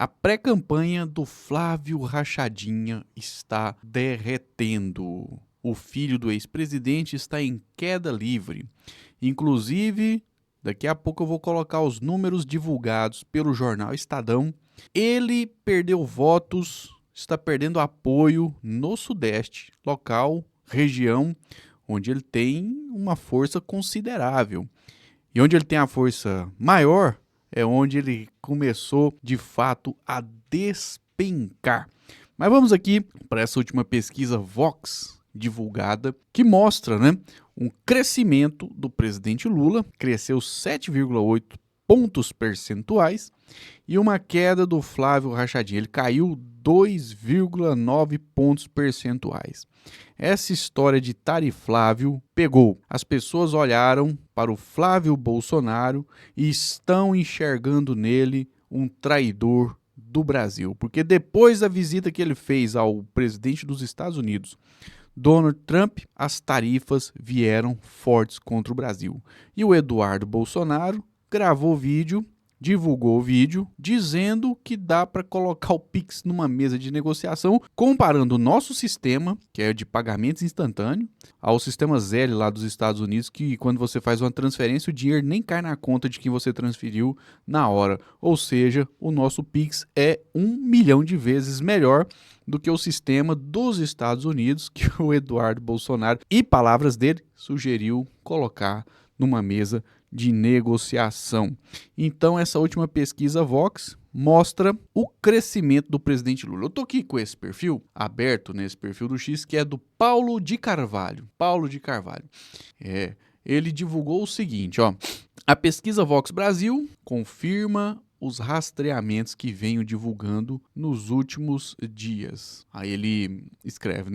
A pré-campanha do Flávio Rachadinha está derretendo. O filho do ex-presidente está em queda livre. Inclusive, daqui a pouco eu vou colocar os números divulgados pelo jornal Estadão. Ele perdeu votos, está perdendo apoio no Sudeste, local, região, onde ele tem uma força considerável. E onde ele tem a força maior é onde ele começou, de fato, a despencar. Mas vamos aqui para essa última pesquisa Vox divulgada, que mostra, um crescimento do presidente Lula, cresceu 7,8 pontos percentuais, e uma queda do Flávio Rachadinha, ele caiu 2,9 pontos percentuais. Essa história de Tariflávio pegou. As pessoas olharam para o Flávio Bolsonaro e estão enxergando nele um traidor do Brasil. Porque depois da visita que ele fez ao presidente dos Estados Unidos, Donald Trump, as tarifas vieram fortes contra o Brasil. E o Eduardo Bolsonaro gravou vídeo, divulgou o vídeo, dizendo que dá para colocar o Pix numa mesa de negociação, comparando o nosso sistema, que é de pagamentos instantâneo, ao sistema Zelle lá dos Estados Unidos, que quando você faz uma transferência, o dinheiro nem cai na conta de quem você transferiu na hora. Ou seja, o nosso Pix é 1 milhão de vezes melhor do que o sistema dos Estados Unidos, que o Eduardo Bolsonaro, e palavras dele, sugeriu colocar numa mesa de negociação. Então, essa última pesquisa Vox mostra o crescimento do presidente Lula. Eu tô aqui com esse perfil aberto, nesse perfil do X, que é do Paulo de Carvalho. Paulo de Carvalho. Ele divulgou o seguinte, a pesquisa Vox Brasil confirma os rastreamentos que venho divulgando nos últimos dias. Aí ele escreve,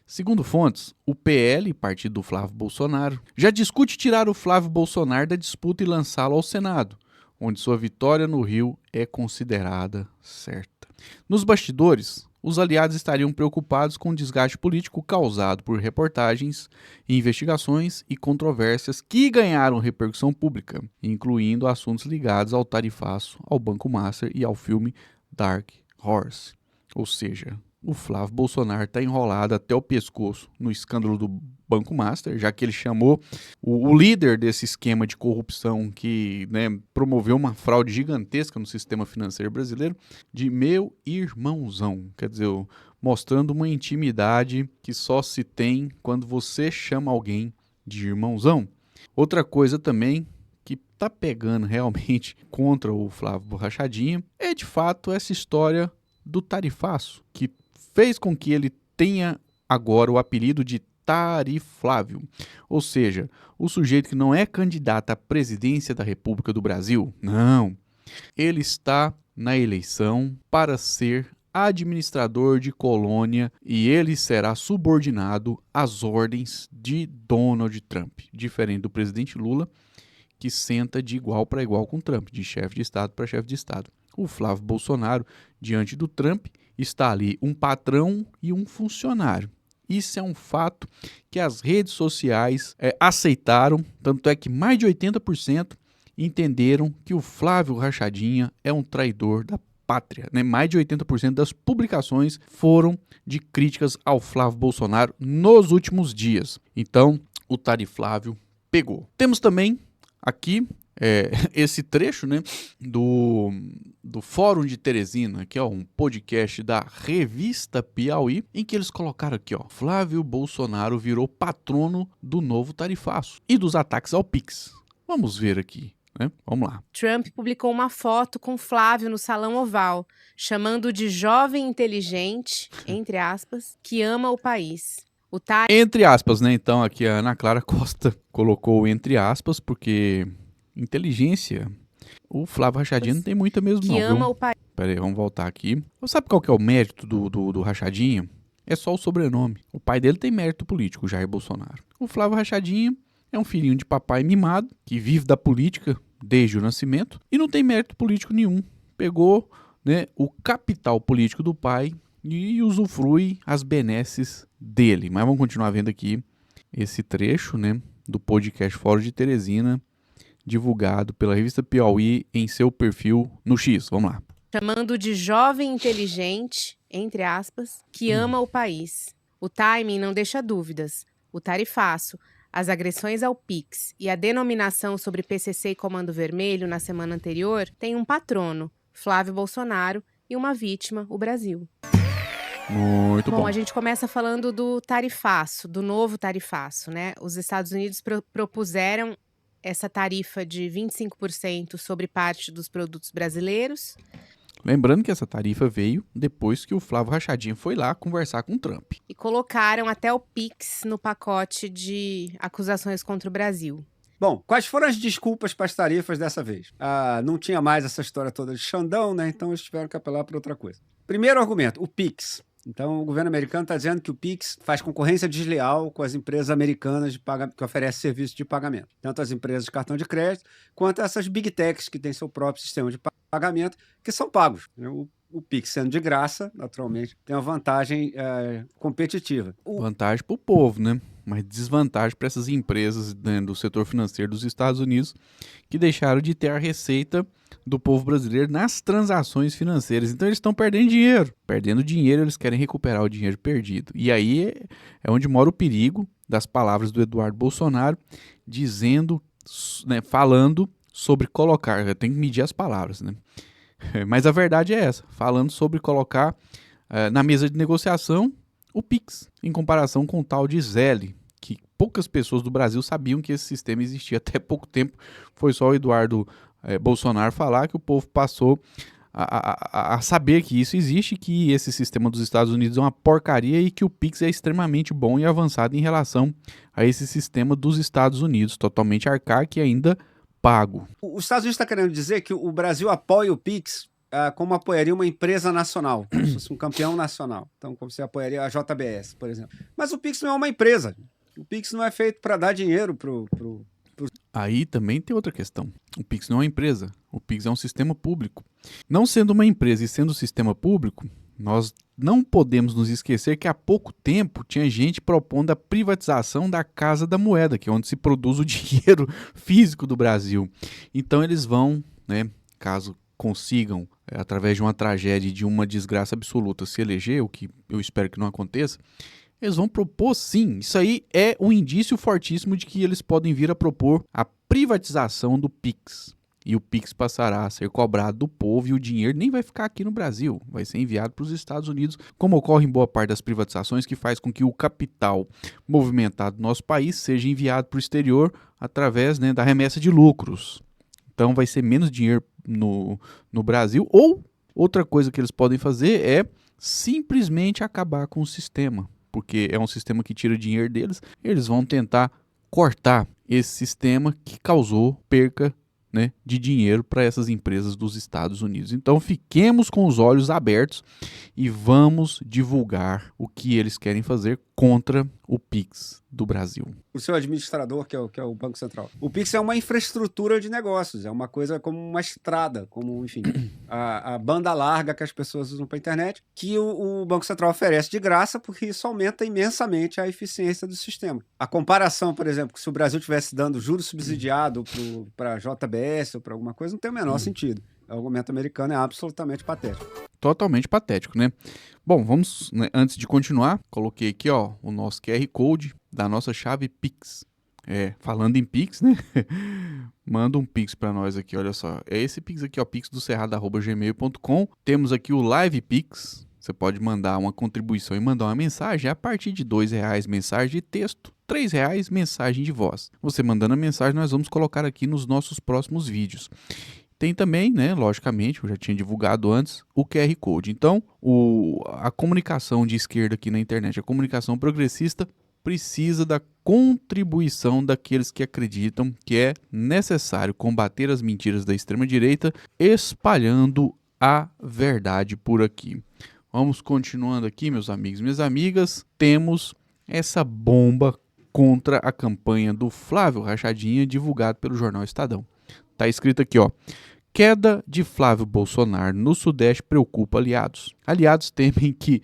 Segundo fontes, o PL, partido do Flávio Bolsonaro, já discute tirar o Flávio Bolsonaro da disputa e lançá-lo ao Senado, onde sua vitória no Rio é considerada certa. Nos bastidores, os aliados estariam preocupados com o desgaste político causado por reportagens, investigações e controvérsias que ganharam repercussão pública, incluindo assuntos ligados ao tarifaço, ao Banco Master e ao filme Dark Horse. Ou seja, o Flávio Bolsonaro está enrolado até o pescoço no escândalo do Banco Master, já que ele chamou o líder desse esquema de corrupção que promoveu uma fraude gigantesca no sistema financeiro brasileiro de meu irmãozão. Quer dizer, mostrando uma intimidade que só se tem quando você chama alguém de irmãozão. Outra coisa também que está pegando realmente contra o Flávio Rachadinha é, de fato, essa história do tarifaço, que fez com que ele tenha agora o apelido de Tariflávio. Ou seja, o sujeito que não é candidato à presidência da República do Brasil, não. Ele está na eleição para ser administrador de colônia e ele será subordinado às ordens de Donald Trump, diferente do presidente Lula, que senta de igual para igual com Trump, de chefe de Estado para chefe de Estado. O Flávio Bolsonaro, diante do Trump, está ali um patrão e um funcionário. Isso é um fato que as redes sociais aceitaram, tanto é que mais de 80% entenderam que o Flávio Rachadinha é um traidor da pátria. Mais de 80% das publicações foram de críticas ao Flávio Bolsonaro nos últimos dias. Então, o Tariflávio pegou. Temos também aqui esse trecho do Fórum de Teresina, que é um podcast da revista Piauí, em que eles colocaram aqui, Flávio Bolsonaro virou patrono do novo tarifaço e dos ataques ao Pix. Vamos ver aqui. Vamos lá. Trump publicou uma foto com Flávio no Salão Oval, chamando de jovem inteligente, entre aspas, que ama o país. Entre aspas, Então aqui a Ana Clara Costa colocou entre aspas, porque inteligência, o Flávio Rachadinha não tem muita mesmo que não, ama viu? O país. Pera aí, vamos voltar aqui. Sabe qual que é o mérito do Rachadinha? É só o sobrenome. O pai dele tem mérito político, Jair Bolsonaro. O Flávio Rachadinha é um filhinho de papai mimado, que vive da política desde o nascimento e não tem mérito político nenhum. Pegou o capital político do pai e usufrui as benesses dele. Mas vamos continuar vendo aqui esse trecho do podcast Fórum de Teresina, divulgado pela revista Piauí em seu perfil no X. Vamos lá. chamando de jovem inteligente, entre aspas, que ama o país. O timing não deixa dúvidas. O tarifaço, as agressões ao Pix e a denominação sobre PCC e Comando Vermelho na semana anterior têm um patrono, Flávio Bolsonaro, e uma vítima, o Brasil. Muito bom. Bom, a gente começa falando do tarifaço, do novo tarifaço, né? Os Estados Unidos propuseram essa tarifa de 25% sobre parte dos produtos brasileiros. Lembrando que essa tarifa veio depois que o Flávio Rachadinha foi lá conversar com o Trump. E colocaram até o Pix no pacote de acusações contra o Brasil. Bom, quais foram as desculpas para as tarifas dessa vez? Não tinha mais essa história toda de Xandão, né? Então eles tiveram que apelar para outra coisa. Primeiro argumento, o Pix. Então o governo americano está dizendo que o Pix faz concorrência desleal com as empresas americanas que oferecem serviço de pagamento. Tanto as empresas de cartão de crédito, quanto essas big techs que têm seu próprio sistema de pagamento, que são pagos. O Pix sendo de graça, naturalmente, tem uma vantagem competitiva. Vantagem para o povo, né? Mas desvantagem para essas empresas, né, do setor financeiro dos Estados Unidos, que deixaram de ter a receita do povo brasileiro nas transações financeiras. Então eles estão perdendo dinheiro. Perdendo dinheiro, eles querem recuperar o dinheiro perdido. E aí é onde mora o perigo das palavras do Eduardo Bolsonaro, dizendo, né, falando sobre colocar. Eu tenho que medir as palavras, né? Mas a verdade é essa, falando sobre colocar na mesa de negociação o Pix, em comparação com o tal de Zelle, que poucas pessoas do Brasil sabiam que esse sistema existia até pouco tempo. Foi só o Eduardo Bolsonaro falar que o povo passou a saber que isso existe, que esse sistema dos Estados Unidos é uma porcaria e que o Pix é extremamente bom e avançado em relação a esse sistema dos Estados Unidos, totalmente arcaico e ainda pago. Os Estados Unidos está querendo dizer que o Brasil apoia o Pix como apoiaria uma empresa nacional, como se fosse um campeão nacional. Então, como você apoiaria a JBS, por exemplo. Mas o Pix não é uma empresa. O Pix não é feito para dar dinheiro pro... Aí também tem outra questão. O Pix não é uma empresa. O Pix é um sistema público. Não sendo uma empresa e sendo um sistema público, nós não podemos nos esquecer que há pouco tempo tinha gente propondo a privatização da Casa da Moeda, que é onde se produz o dinheiro físico do Brasil. Então eles vão, né, caso consigam, através de uma tragédia e de uma desgraça absoluta, se eleger, o que eu espero que não aconteça, eles vão propor sim. Isso aí é um indício fortíssimo de que eles podem vir a propor a privatização do Pix. E o Pix passará a ser cobrado do povo e o dinheiro nem vai ficar aqui no Brasil, vai ser enviado para os Estados Unidos, como ocorre em boa parte das privatizações, que faz com que o capital movimentado do nosso país seja enviado para o exterior através, né, da remessa de lucros. Então vai ser menos dinheiro no Brasil, ou outra coisa que eles podem fazer é simplesmente acabar com o sistema, porque é um sistema que tira dinheiro deles, eles vão tentar cortar esse sistema que causou perca, né, de dinheiro para essas empresas dos Estados Unidos. Então fiquemos com os olhos abertos e vamos divulgar o que eles querem fazer contra o Pix do Brasil. O seu administrador, que é o Banco Central. O Pix é uma infraestrutura de negócios, é uma coisa como uma estrada, como, enfim, a banda larga que as pessoas usam para a internet, que o Banco Central oferece de graça, porque isso aumenta imensamente a eficiência do sistema. A comparação, por exemplo, que se o Brasil estivesse dando juros subsidiado para a JBS ou para alguma coisa, não tem o menor sentido. O argumento americano é absolutamente patético. Totalmente patético, né? Bom, vamos, né, antes de continuar, coloquei aqui, ó, o nosso QR Code da nossa chave Pix. Falando em Pix, né? Manda um Pix para nós aqui, olha só. É esse Pix aqui, ó, pixdocerrado@gmail.com. Temos aqui o Live Pix. Você pode mandar uma contribuição e mandar uma mensagem a partir de R$2 mensagem de texto, R$3 mensagem de voz. Você mandando a mensagem, nós vamos colocar aqui nos nossos próximos vídeos. Tem também, né, logicamente, eu já tinha divulgado antes, o QR Code. Então, a comunicação de esquerda aqui na internet, a comunicação progressista, precisa da contribuição daqueles que acreditam que é necessário combater as mentiras da extrema-direita, espalhando a verdade por aqui. Vamos continuando aqui, meus amigos e minhas amigas. Temos essa bomba contra a campanha do Flávio Rachadinha, divulgado pelo jornal Estadão. Tá escrito aqui, ó. Queda de Flávio Bolsonaro no Sudeste preocupa aliados. Aliados temem que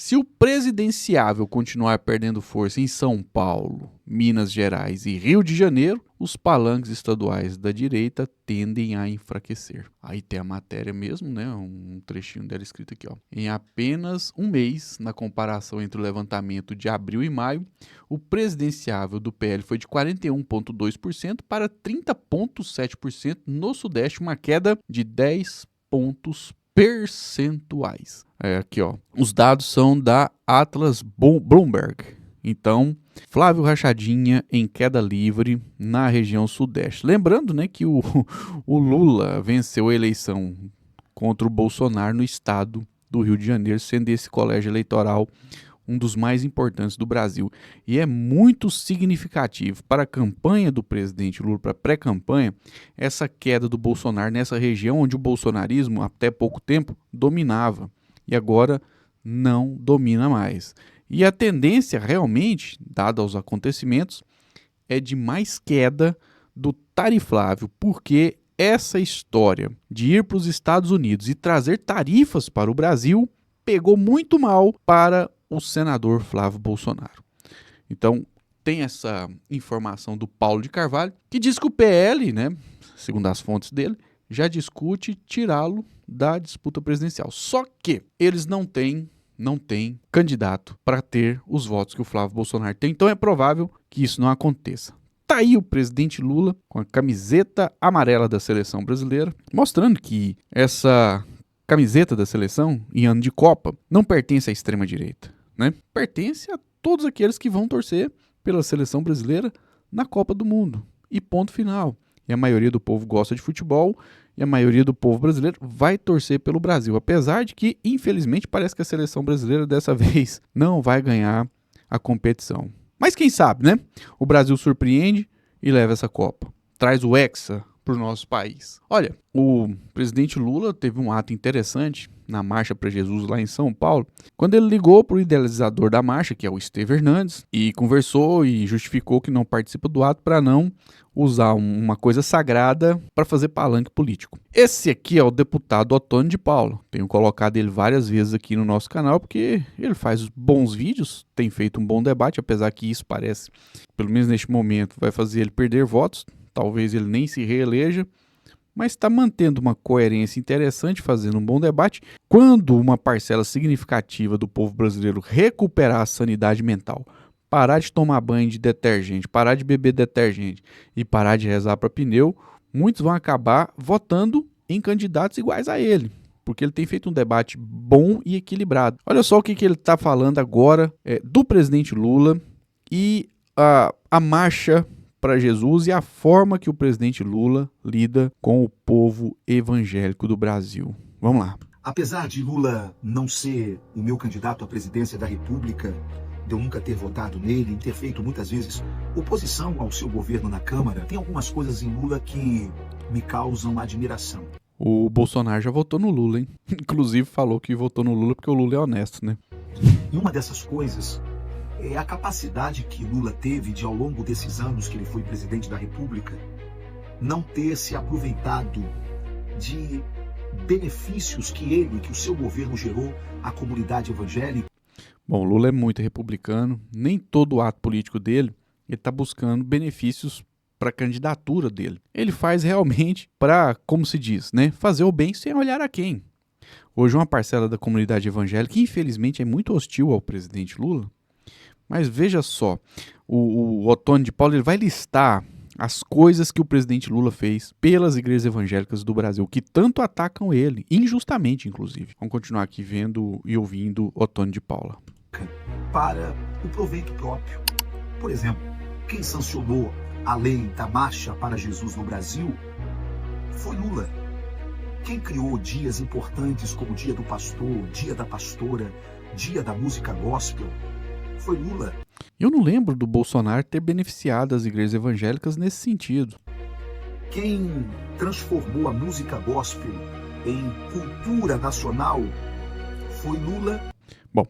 Se o presidenciável continuar perdendo força em São Paulo, Minas Gerais e Rio de Janeiro, os palanques estaduais da direita tendem a enfraquecer. Aí tem a matéria mesmo, né? Um trechinho dela escrito aqui, ó. Em apenas um mês, na comparação entre o levantamento de abril e maio, o presidenciável do PL foi de 41,2% para 30,7% no Sudeste, uma queda de 10 pontos percentuais. Aqui, ó. Os dados são da Atlas Bloomberg. Então, Flávio Rachadinha em queda livre na região Sudeste. Lembrando, né, que o Lula venceu a eleição contra o Bolsonaro no estado do Rio de Janeiro, sendo esse colégio eleitoral um dos mais importantes do Brasil. E é muito significativo para a campanha do presidente Lula, para a pré-campanha, essa queda do Bolsonaro nessa região onde o bolsonarismo, até pouco tempo, dominava. E agora não domina mais. E a tendência realmente, dada aos acontecimentos, é de mais queda do tarifável, porque essa história de ir para os Estados Unidos e trazer tarifas para o Brasil pegou muito mal para o senador Flávio Bolsonaro. Então, tem essa informação do Paulo de Carvalho, que diz que o PL, né, segundo as fontes dele, já discute tirá-lo da disputa presidencial. Só que eles não têm candidato para ter os votos que o Flávio Bolsonaro tem. Então é provável que isso não aconteça. Tá aí o presidente Lula com a camiseta amarela da seleção brasileira, mostrando que essa camiseta da seleção, em ano de Copa, não pertence à extrema-direita, né? Pertence a todos aqueles que vão torcer pela seleção brasileira na Copa do Mundo. E ponto final. E a maioria do povo gosta de futebol e a maioria do povo brasileiro vai torcer pelo Brasil. Apesar de que, infelizmente, parece que a seleção brasileira dessa vez não vai ganhar a competição. Mas quem sabe, né? O Brasil surpreende e leva essa Copa. Traz o Hexa para o nosso país. Olha, o presidente Lula teve um ato interessante na Marcha para Jesus lá em São Paulo, quando ele ligou para o idealizador da marcha, que é o Estevão Hernandes, e conversou e justificou que não participa do ato para não usar uma coisa sagrada para fazer palanque político. Esse aqui é o deputado Ottoni de Paula. Tenho colocado ele várias vezes aqui no nosso canal porque ele faz bons vídeos, tem feito um bom debate, apesar que isso parece, pelo menos neste momento, vai fazer ele perder votos. Talvez ele nem se reeleja, mas está mantendo uma coerência interessante, fazendo um bom debate. Quando uma parcela significativa do povo brasileiro recuperar a sanidade mental, parar de tomar banho de detergente, parar de beber detergente e parar de rezar para pneu, muitos vão acabar votando em candidatos iguais a ele, porque ele tem feito um debate bom e equilibrado. Olha só o que ele está falando agora do presidente Lula e a marcha para Jesus e a forma que o presidente Lula lida com o povo evangélico do Brasil. Vamos lá. Apesar de Lula não ser o meu candidato à presidência da República, de eu nunca ter votado nele e ter feito muitas vezes oposição ao seu governo na Câmara, tem algumas coisas em Lula que me causam admiração. O Bolsonaro já votou no Lula, hein? Inclusive falou que votou no Lula porque o Lula é honesto, né? E uma dessas coisas é a capacidade que Lula teve de, ao longo desses anos que ele foi presidente da República, não ter se aproveitado de benefícios que ele, que o seu governo gerou à comunidade evangélica. Bom, Lula é muito republicano, nem todo ato político dele, ele está buscando benefícios para a candidatura dele. Ele faz realmente para, como se diz, né, fazer o bem sem olhar a quem. Hoje uma parcela da comunidade evangélica, que infelizmente é muito hostil ao presidente Lula, mas veja só, o Ottoni de Paula ele vai listar as coisas que o presidente Lula fez pelas igrejas evangélicas do Brasil, que tanto atacam ele, injustamente inclusive. Vamos continuar aqui vendo e ouvindo Ottoni de Paula. Para o proveito próprio. Por exemplo, quem sancionou a lei da Marcha para Jesus no Brasil foi Lula. Quem criou dias importantes como o Dia do Pastor, Dia da Pastora, Dia da Música Gospel, foi Lula. Eu não lembro do Bolsonaro ter beneficiado as igrejas evangélicas nesse sentido. Quem transformou a música gospel em cultura nacional foi Lula. Bom,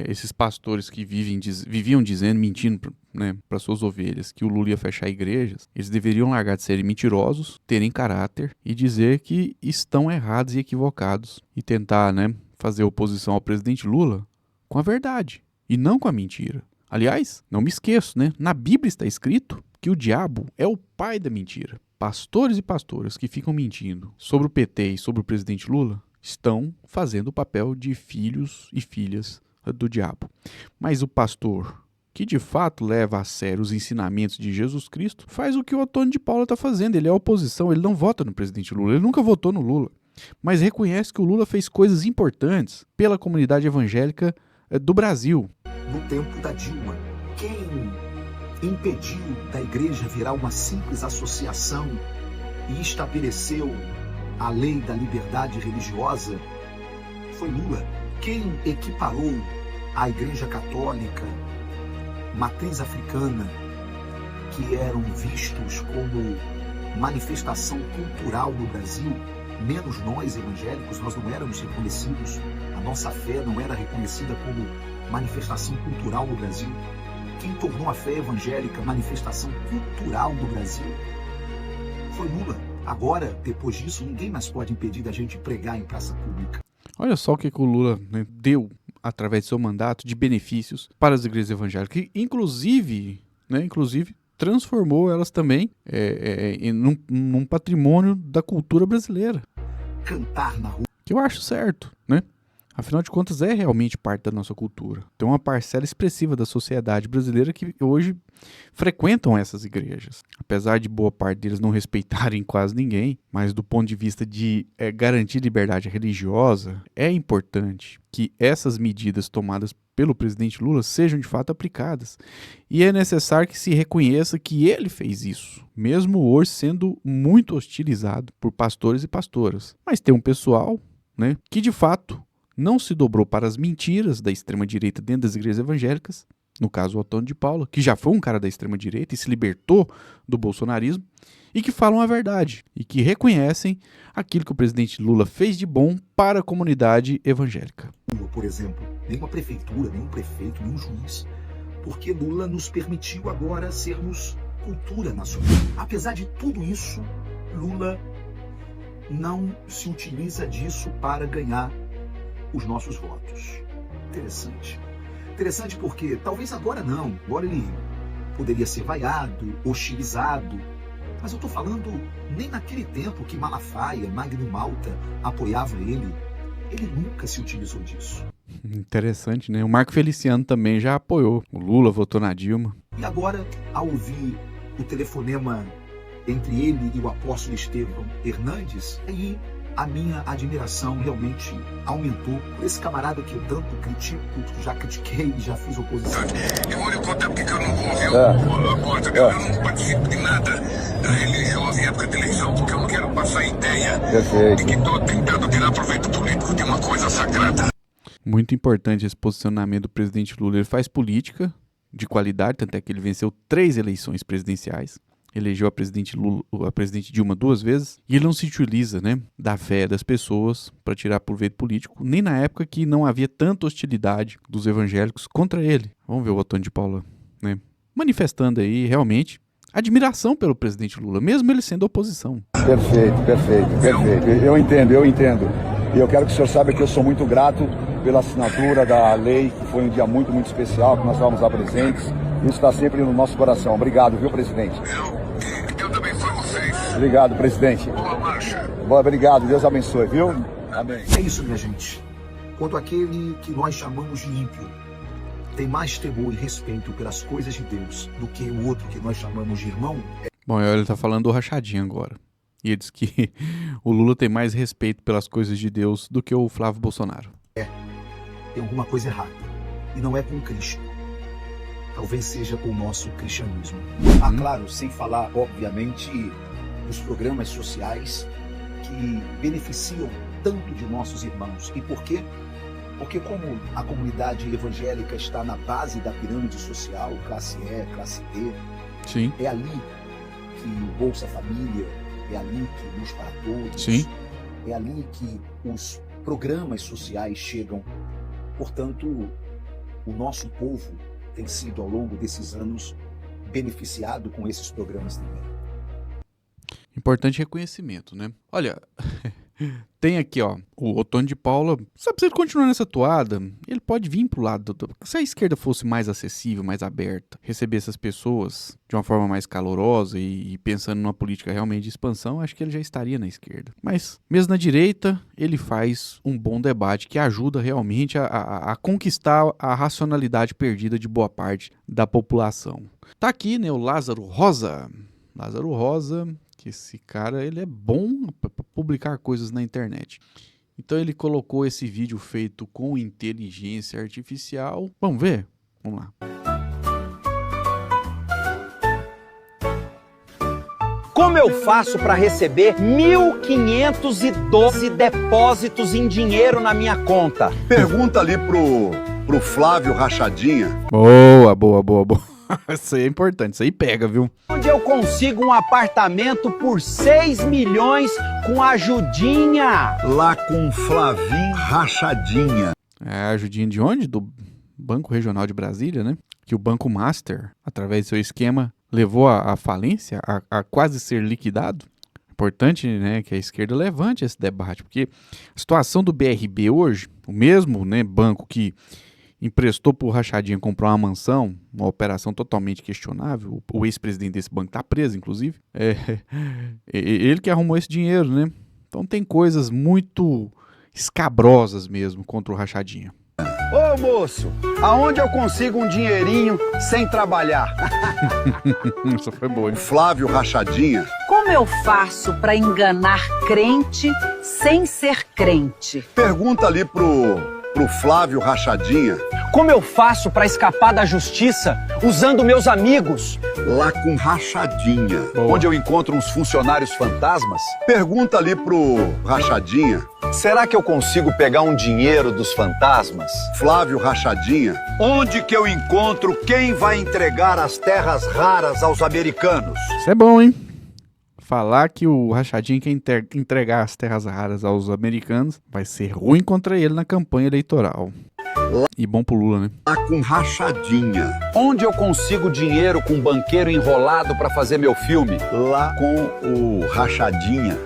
esses pastores que viviam dizendo, mentindo, né, para suas ovelhas, que o Lula ia fechar igrejas, eles deveriam largar de serem mentirosos, terem caráter e dizer que estão errados e equivocados. E tentar, né, fazer oposição ao presidente Lula com a verdade e não com a mentira. Aliás, não me esqueço, né? Na Bíblia está escrito que o diabo é o pai da mentira. Pastores e pastoras que ficam mentindo sobre o PT e sobre o presidente Lula estão fazendo o papel de filhos e filhas do diabo. Mas o pastor que de fato leva a sério os ensinamentos de Jesus Cristo faz o que o Otônio de Paula está fazendo. Ele é oposição, ele não vota no presidente Lula, ele nunca votou no Lula, mas reconhece que o Lula fez coisas importantes pela comunidade evangélica do Brasil. No tempo da Dilma, quem impediu da igreja virar uma simples associação e estabeleceu a lei da liberdade religiosa foi Lula. Quem equiparou a igreja católica, matriz africana, que eram vistos como manifestação cultural no Brasil, menos nós evangélicos, nós não éramos reconhecidos, a nossa fé não era reconhecida como manifestação cultural no Brasil. Quem tornou a fé evangélica manifestação cultural no Brasil foi Lula. Agora, depois disso, ninguém mais pode impedir da gente pregar em praça pública. Olha só o que o Lula, né, deu através do seu mandato de benefícios para as igrejas evangélicas, que inclusive transformou elas também num patrimônio da cultura brasileira. Cantar na rua. Que eu acho certo, né? Afinal de contas, é realmente parte da nossa cultura. Tem uma parcela expressiva da sociedade brasileira que hoje frequentam essas igrejas. Apesar de boa parte deles não respeitarem quase ninguém, mas do ponto de vista de garantir liberdade religiosa, é importante que essas medidas tomadas pelo presidente Lula sejam de fato aplicadas. E é necessário que se reconheça que ele fez isso, mesmo hoje sendo muito hostilizado por pastores e pastoras. Mas tem um pessoal, né, que de fato não se dobrou para as mentiras da extrema-direita dentro das igrejas evangélicas, no caso o Otônio de Paula, que já foi um cara da extrema-direita e se libertou do bolsonarismo, e que falam a verdade, e que reconhecem aquilo que o presidente Lula fez de bom para a comunidade evangélica. Por exemplo, nenhuma prefeitura, nenhum prefeito, nenhum juiz, porque Lula nos permitiu agora sermos cultura nacional. Apesar de tudo isso, Lula não se utiliza disso para ganhar os nossos votos. Interessante porque talvez agora não, agora ele poderia ser vaiado, hostilizado, mas eu estou falando nem naquele tempo que Malafaia, Magno Malta apoiava ele nunca se utilizou disso. Interessante, né? O Marco Feliciano também já apoiou. O Lula votou na Dilma. E agora, ao ouvir o telefonema entre ele e o apóstolo Estevão Hernandes, aí a minha admiração realmente aumentou por esse camarada que eu tanto critico, já critiquei, já fiz oposição. Eu vou lhe contar porque eu não vou ver eu não participo de nada religioso em época de eleição, porque eu não quero passar a ideia de que estou tentando tirar proveito político de uma coisa sagrada. Muito importante esse posicionamento do presidente Lula. Ele faz política de qualidade, tanto é que ele venceu 3 eleições presidenciais. Elegeu a presidente Dilma 2 vezes, e ele não se utiliza, né, da fé das pessoas para tirar proveito político, nem na época que não havia tanta hostilidade dos evangélicos contra ele. Vamos ver o Otônio de Paula, né, manifestando aí realmente admiração pelo presidente Lula, mesmo ele sendo oposição. Perfeito. Eu entendo. E eu quero que o senhor saiba que eu sou muito grato pela assinatura da lei, que foi um dia muito, muito especial, que nós estávamos lá presentes. Isso está sempre no nosso coração. Obrigado, viu, presidente? Eu também sou vocês. Obrigado, presidente. Boa marcha. Obrigado, Deus abençoe, viu? Amém. É isso, minha gente. Quando aquele que nós chamamos de ímpio tem mais temor e respeito pelas coisas de Deus do que o outro que nós chamamos de irmão... Bom, ele está falando do Rachadinho agora. E ele diz que o Lula tem mais respeito pelas coisas de Deus do que o Flávio Bolsonaro. Tem alguma coisa errada. E não é com Cristo. Talvez seja com o nosso cristianismo. Claro, sem falar, obviamente, dos programas sociais que beneficiam tanto de nossos irmãos. E por quê? Porque como a comunidade evangélica está na base da pirâmide social, classe E, classe D, Sim. é ali que o Bolsa Família, é ali que Luz para Todos, Sim. é ali que os programas sociais chegam. Portanto, o nosso povo tem sido, ao longo desses anos, beneficiado com esses programas também. Importante reconhecimento, né? Olha, Tem aqui, ó, o Otônio de Paula. Sabe, se ele continuar nessa toada, ele pode vir pro lado se a esquerda fosse mais acessível, mais aberta, receber essas pessoas de uma forma mais calorosa e pensando numa política realmente de expansão, acho que ele já estaria na esquerda. Mas, mesmo na direita, ele faz um bom debate que ajuda realmente a conquistar a racionalidade perdida de boa parte da população. Tá aqui, né, o Lázaro Rosa. Lázaro Rosa, que esse cara, ele é bom para publicar coisas na internet. Então ele colocou esse vídeo feito com inteligência artificial. Vamos ver? Vamos lá. Como eu faço para receber 1.512 depósitos em dinheiro na minha conta? Pergunta ali pro Flávio Rachadinha. Boa. Isso aí é importante, isso aí pega, viu? Onde eu consigo um apartamento por 6 milhões com a ajudinha? Lá com Flavinho Rachadinha. É a ajudinha de onde? Do Banco Regional de Brasília, né? Que o Banco Master, através do seu esquema, levou à falência, a quase ser liquidado. Importante, né, que a esquerda levante esse debate, porque a situação do BRB hoje, o mesmo, né, banco que emprestou para o Rachadinha comprar uma mansão, uma operação totalmente questionável, o ex-presidente desse banco está preso, inclusive, ele que arrumou esse dinheiro, né? Então tem coisas muito escabrosas mesmo contra o Rachadinha. Ô moço, aonde eu consigo um dinheirinho sem trabalhar? Isso foi boa, hein? Flávio Rachadinha. Como eu faço para enganar crente sem ser crente? Pergunta ali pro Flávio Rachadinha. Como eu faço para escapar da justiça usando meus amigos? Lá com Rachadinha. Boa. Onde eu encontro uns funcionários fantasmas. Pergunta ali pro Rachadinha. Será que eu consigo pegar um dinheiro dos fantasmas? Flávio Rachadinha. Onde que eu encontro quem vai entregar as terras raras aos americanos? Isso é bom, hein? Falar que o Rachadinha quer entregar as terras raras aos americanos vai ser ruim contra ele na campanha eleitoral. E bom pro Lula, né? Lá com Rachadinha. Onde eu consigo dinheiro com um banqueiro enrolado para fazer meu filme? Lá com o Rachadinha.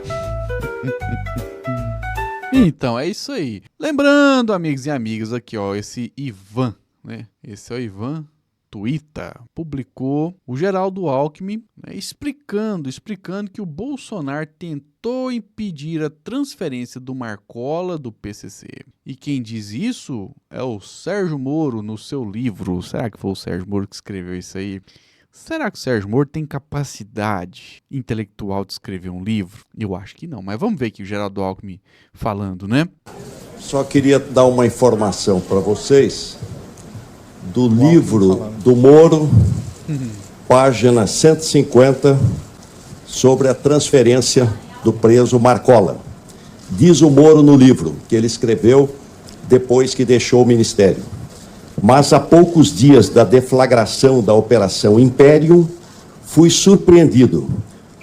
Então, é isso aí. Lembrando, amigos e amigas, aqui, ó, esse Ivan, né? Esse é o Ivan Tuita, publicou o Geraldo Alckmin, né, explicando que o Bolsonaro tentou impedir a transferência do Marcola do PCC. E quem diz isso é o Sérgio Moro no seu livro. Será que foi o Sérgio Moro que escreveu isso aí? Será que o Sérgio Moro tem capacidade intelectual de escrever um livro? Eu acho que não, mas vamos ver aqui o Geraldo Alckmin falando, né? Só queria dar uma informação para vocês do livro do Moro, página 150, sobre a transferência do preso Marcola. Diz o Moro no livro, que ele escreveu depois que deixou o ministério. Mas há poucos dias da deflagração da Operação Imperium, fui surpreendido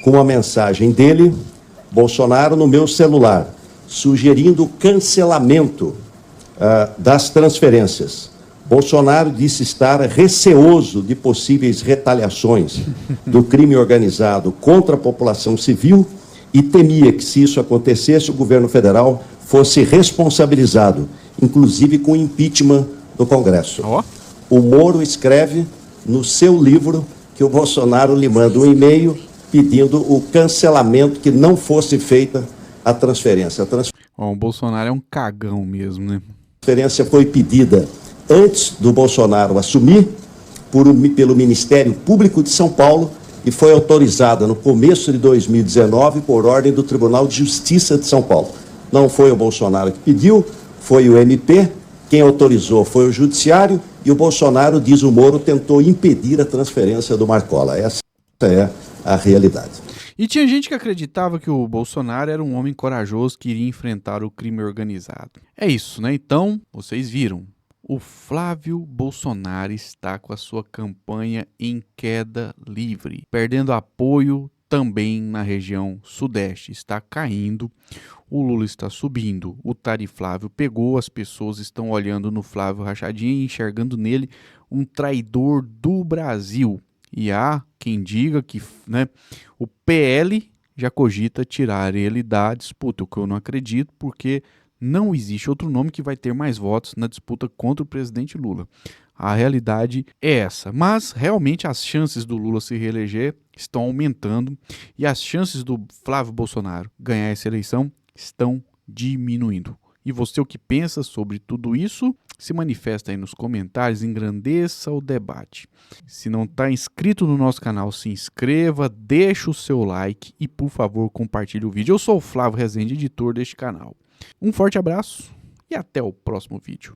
com uma mensagem dele, Bolsonaro, no meu celular, sugerindo o cancelamento das transferências. Bolsonaro disse estar receoso de possíveis retaliações do crime organizado contra a população civil e temia que, se isso acontecesse, o governo federal fosse responsabilizado, inclusive com impeachment do Congresso. O Moro escreve no seu livro que o Bolsonaro lhe manda um e-mail pedindo o cancelamento, que não fosse feita a transferência. O Bolsonaro é um cagão mesmo, né? A transferência foi pedida antes do Bolsonaro assumir pelo Ministério Público de São Paulo e foi autorizada no começo de 2019 por ordem do Tribunal de Justiça de São Paulo. Não foi o Bolsonaro que pediu, foi o MP. Quem autorizou foi o Judiciário e o Bolsonaro, diz o Moro, tentou impedir a transferência do Marcola. Essa é a realidade. E tinha gente que acreditava que o Bolsonaro era um homem corajoso que iria enfrentar o crime organizado. É isso, né? Então, vocês viram. O Flávio Bolsonaro está com a sua campanha em queda livre, perdendo apoio também na região sudeste. Está caindo, o Lula está subindo, o Tariflávio pegou, as pessoas estão olhando no Flávio Rachadinha e enxergando nele um traidor do Brasil. E há quem diga que, né, o PL já cogita tirar ele da disputa, o que eu não acredito, porque não existe outro nome que vai ter mais votos na disputa contra o presidente Lula. A realidade é essa. Mas, realmente, as chances do Lula se reeleger estão aumentando e as chances do Flávio Bolsonaro ganhar essa eleição estão diminuindo. E você, o que pensa sobre tudo isso? Se manifesta aí nos comentários, engrandeça o debate. Se não está inscrito no nosso canal, se inscreva, deixa o seu like e, por favor, compartilhe o vídeo. Eu sou o Flávio Rezende, editor deste canal. Um forte abraço e até o próximo vídeo.